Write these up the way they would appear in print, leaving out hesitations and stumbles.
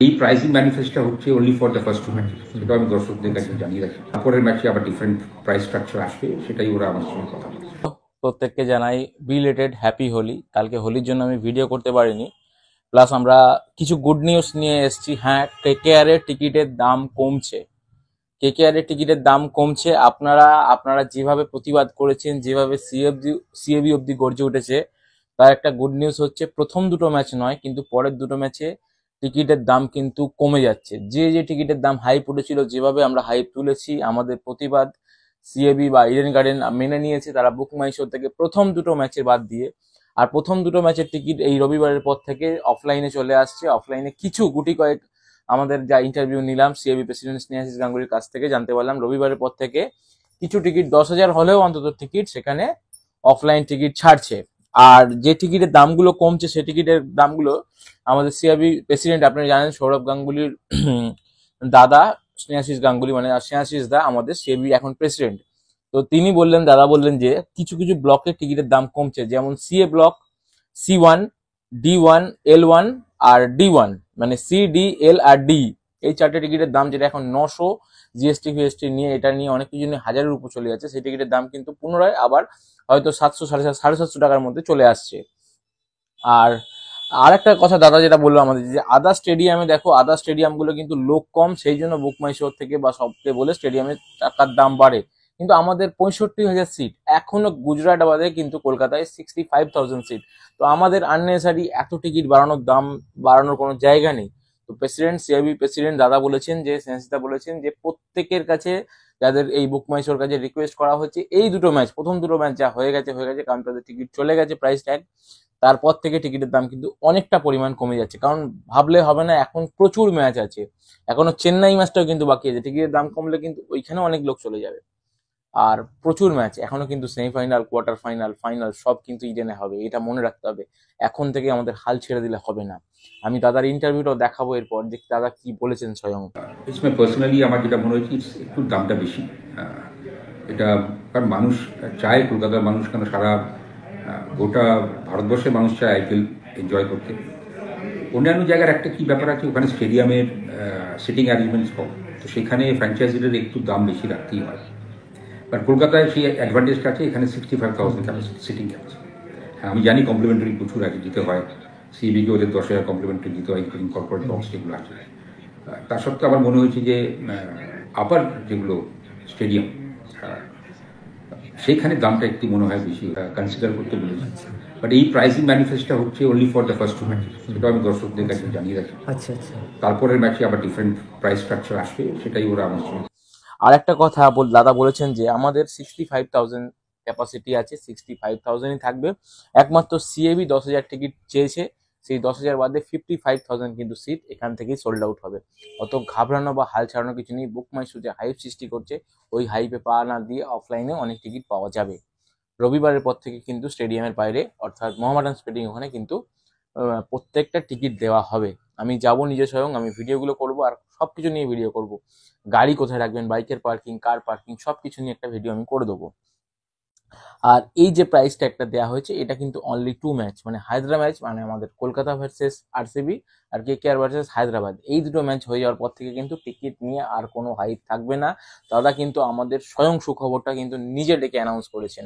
এই প্রাইসিং ম্যানিফেস্টটা হচ্ছে only for the first two matches, সেটা আমি দর্শকদের কাছে জানিয়ে রাখি। তারপরের ম্যাচে আবার ডিফারেন্ট প্রাইস স্ট্রাকচার আসবে, সেটাই ওরা আমার সঙ্গে কথা বলছে। প্রত্যেককে জানাই বিলেটেড হ্যাপি হোলি। কালকে হোলির জন্য আমি ভিডিও করতে পারিনি, প্লাস আমরা কিছু গুড নিউজ নিয়ে এসেছি। হ্যাঁ, কেকেআর এর টিকিটের দাম কমছে। কেকেআর এর টিকিটের দাম কমছে। আপনারা যেভাবে প্রতিবাদ করেছেন, যেভাবে সিএবি অব্দি গর্জে উঠেছে, তার একটা গুড নিউজ হচ্ছে প্রথম দুটো ম্যাচ নয়, কিন্তু পরের দুটো ম্যাচে টিকিটের দাম কিন্তু কমে যাচ্ছে। যে টিকিটের দাম হাইপ উঠেছিল, যেভাবে আমরা হাইপ তুলেছি, আমাদের প্রতিবাদ সিএবি বা ইডেন গার্ডেন মেনে নিয়েছে। তারা বুক মাই শো থেকে প্রথম দুটো ম্যাচের বাদ দিয়ে, আর প্রথম দুটো ম্যাচের টিকিট এই রবিবারের পর থেকে অফলাইনে চলে আসছে। অফলাইনে কিছু গুটি কয়েক আমাদের যা ইন্টারভিউ নিলাম সিএবি প্রেসিডেন্ট স্নেহাশিস গাঙ্গুলির কাছ থেকে, জানতে পারলাম রবিবারের পর থেকে কিছু টিকিট 10,000 হলেও অন্তত টিকিট সেখানে অফলাইন টিকিট ছাড়ছে। আর যে টিকিটের দামগুলো কমছে, সে টিকিটের দামগুলো আমাদের সিএবি প্রেসিডেন্ট, আপনারা জানেন সৌরভ গাঙ্গুলির দাদা স্নেহাশিস গাঙ্গুলি, মানে স্নেহাশিস দা আমাদের সিএবি এখন প্রেসিডেন্ট। তো তিনি বললেন, দাদা বললেন যে কিছু কিছু ব্লকের টিকিটের দাম কমছে, যেমন CA block, C1, D1, L1 আর D1, মানে সি, ডি, এল আর ডি, এই চারটে টিকিটের দাম যেটা এখন 900 জিএসটি ফিএসটি নিয়ে, এটা নিয়ে অনেক কিছু নিয়ে হাজারের উপর চলে যাচ্ছে, সেই টিকিটের দাম কিন্তু পুনরায় আবার হয়তো 700 750 টাকার মধ্যে চলে আসছে। আর আরেকটা কথা দাদা যেটা বললো আমাদের, যে আদার স্টেডিয়ামে দেখো, আদার স্টেডিয়ামগুলো কিন্তু লোক কম, সেই জন্য বুক মাই শো থেকে বা সবকে বলে স্টেডিয়ামে টাকার দাম বাড়ে। কিন্তু আমাদের 65,000 সিট, এখনো গুজরাট বাদে কিন্তু কলকাতায় 65,000 সিট। তো আমাদের আননেসারি এত টিকিট বাড়ানোর, দাম বাড়ানোর কোনো জায়গা নেই। তো প্রেসিডেন্ট, সিআইবি প্রেসিডেন্ট দাদা বলেছেন, যে সেন্সিতা বলেছেন, যে প্রত্যেকের কাছে, যাদের এই বুক মাই শোর কাছে রিকোয়েস্ট করা হচ্ছে, এই দুটো ম্যাচ, প্রথম দুটো ম্যাচ যা হয়ে গেছে, কারণ তাদের টিকিট চলে গেছে প্রাইস ট্যাগ, তারপর থেকে টিকিটের দাম কিন্তু অনেকটা পরিমাণ কমে যাচ্ছে। কারণ ভাবলে হবে না, এখন প্রচুর ম্যাচ আছে, এখনো চেন্নাই ম্যাচটাও কিন্তু বাকি আছে। টিকিটের দাম কমলে কিন্তু ওইখানেও অনেক লোক চলে যাবে। আর প্রচুর ম্যাচ এখনো কিন্তু, সেমিফাইনাল, কোয়ার্টার ফাইনাল, ফাইনাল সব কিন্তু ইডেনে হবে, এটা মনে রাখতে হবে। এখন থেকে আমাদের হাল ছেড়ে দিলে হবে না। আমি দাদার ইন্টারভিউটাও দেখাবো এরপর, যে দাদা কি বলেছেন স্বয়ং। ইটস পার্সোনালি আমার যেটা মনে হয়েছে, একটু দামটা বেশি। এটা কারণ মানুষ চায়, কলকাতার মানুষ কেন, সারা গোটা ভারতবর্ষের মানুষ চায় আইপিএল এনজয় করতে। অন্যান্য জায়গার একটা কি ব্যাপার আছে, ওখানে স্টেডিয়ামের সিটিং অ্যারেঞ্জমেন্টস কম, তো সেখানে ফ্র্যাঞ্চাইজিদের একটু দাম বেশি রাখতেই হয়। কারণ কলকাতায় সেই অ্যাডভান্টেজটা আছে, এখানে 65,000 ক্যাপাসিটি সিটিং ক্যাপাসিটি। হ্যাঁ, আমি জানি কমপ্লিমেন্টারি প্রচুর আছে, দিতে হয়, সিবিকে ওদের 10,000 কমপ্লিমেন্টারি দিতে হয়, ইনক্লুডিং কর্পোরেট বক্স যেগুলো আছে। তার সত্ত্বেও আমার মনে হয়েছে যে আপার যেগুলো স্টেডিয়াম, সেইখানে দামটা একটু মনে হয় বেশি কনসিডার করতে বলেছে। বাট এই প্রাইসিং ম্যানিফেস্টটা হচ্ছে only for the first two matches, সেটা আমি দর্শকদের কাছে জানিয়ে রাখি। আচ্ছা আচ্ছা। তারপরের ম্যাচে আবার ডিফারেন্ট প্রাইস স্ট্রাকচার আসবে, সেটাই ওরা আমার সঙ্গে। আর একটা কথা দাদা বলেছেন, যে আমাদের 65,000 ক্যাপাসিটি আছে, 65,000ই থাকবে। একমাত্র সিএবি 10,000 টিকিট চেয়েছে, সেই 10,000 বাদে 55,000 কিন্তু সিট এখান থেকেই সোল্ড আউট হবে। অত ঘাবড়ানো বা হাল ছাড়ানোর কিছু নেই। বুক মাই শো যে হাইপ সৃষ্টি করছে, ওই হাইপে পা না দিয়ে অফলাইনে অনেক টিকিট পাওয়া যাবে। রবিবারের পর থেকে কিন্তু স্টেডিয়ামের বাইরে, অর্থাৎ মোহামেডান স্টেডিয়াম, ওখানে কিন্তু প্রত্যেকটা টিকিট দেওয়া হবে। আমি যাব নিজে স্বয়ং, আমি ভিডিওগুলো করব, আর সবকিছু নিয়ে ভিডিও করব। গাড়ি কোথায় রাখবেন, বাইকের পার্কিং, কার পার্কিং, সবকিছু নিয়ে একটা ভিডিও আমি করে দেবো। আর এই যে প্রাইস ট্যাগটা দেওয়া হয়েছে, এটা কিন্তু অনলি 2 ম্যাচ, মানে হায়দ্রা ম্যাচ, মানে আমাদের কলকাতা ভার্সেস আরসিবি, আর কেকেআর ভার্সেস হায়দ্রাবাদ, এই দুটো ম্যাচ হয়ে যাওয়ার পর থেকে কিন্তু টিকিট নিয়ে আর কোনো হাইপ থাকবে না। দাদা কিন্তু আমাদের স্বয়ং সুখবরটা কিন্তু নিজে ডেকে অ্যানাউন্স করেছেন।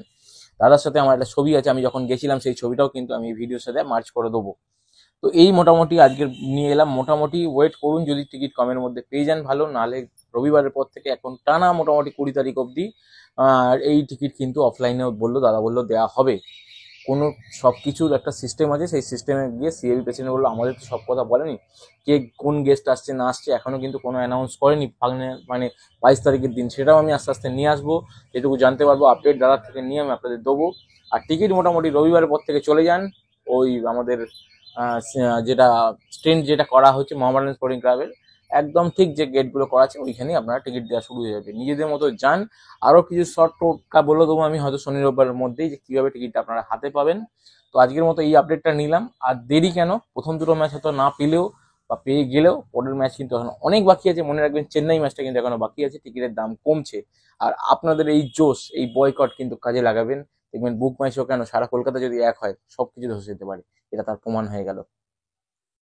দাদার সাথে আমার একটা ছবি আছে, আমি যখন গেছিলাম সেই ছবিটাও কিন্তু আমি ভিডিওর সাথে মার্চ করে দেবো। তো এই মোটামুটি আজকে নিয়ে এলাম। মোটামুটি ওয়েট করুন, যদি টিকিট কমের মধ্যে পেয়ে যান ভালো, নাহলে রবিবারের পর থেকে এখন টানা মোটামুটি 20 তারিখ অবধি এই টিকিট কিন্তু অফলাইনে দাদা বললো দেওয়া হবে। কোনো সব কিছুর একটা সিস্টেম আছে, সেই সিস্টেমে গিয়ে সিএবি প্রেসিডেন্ট বললো, আমাদের তো সব কথা বলেনি, কে কোন গেস্ট আসছে না আসছে এখনো কিন্তু কোনো অ্যানাউন্স করেনি, মানে 22 তারিখের দিন, সেটাও আমি আস্তে আস্তে নিয়ে আসবো। যেটুকু জানতে পারবো আপডেট দাদার থেকে নিয়ে আমি আপনাদের দেবো। আর টিকিট মোটামুটি রবিবারের পর থেকে চলে যান, ওই আমাদের যেটা স্ট্রেন্ড যেটা করা হচ্ছে মোহামেডান স্পোর্টিং ক্লাবের একদম ঠিক যে গেটগুলো করা আছে, ওইখানেই আপনারা টিকিট দেওয়া শুরু হয়ে যাবে। নিজেদের মতো যান। আরও কিছু শর্ট টোটকা বলে দেবো আমি হয়তো শনি রোববারের মধ্যেই, যে কীভাবে টিকিটটা আপনারা হাতে পাবেন। তো আজকের মতো এই আপডেটটা নিলাম। আর দেরি কেন, প্রথম দুটো ম্যাচ হয়তো না পেলেও বা পেয়ে গেলেও, পরের ম্যাচ কিন্তু এখন অনেক বাকি আছে। মনে রাখবেন, চেন্নাই ম্যাচটা কিন্তু এখনো বাকি আছে, টিকিটের দাম কমছে। আর আপনাদের এই জোশ, এই বয়কট কিন্তু কাজে লাগাবেন। দেখবেন বুক মাই শো কেন, সারা কলকাতা যদি এক হয়, সবকিছু ধসে যেতে পারে। এটা তার প্রমাণ হয়ে গেল।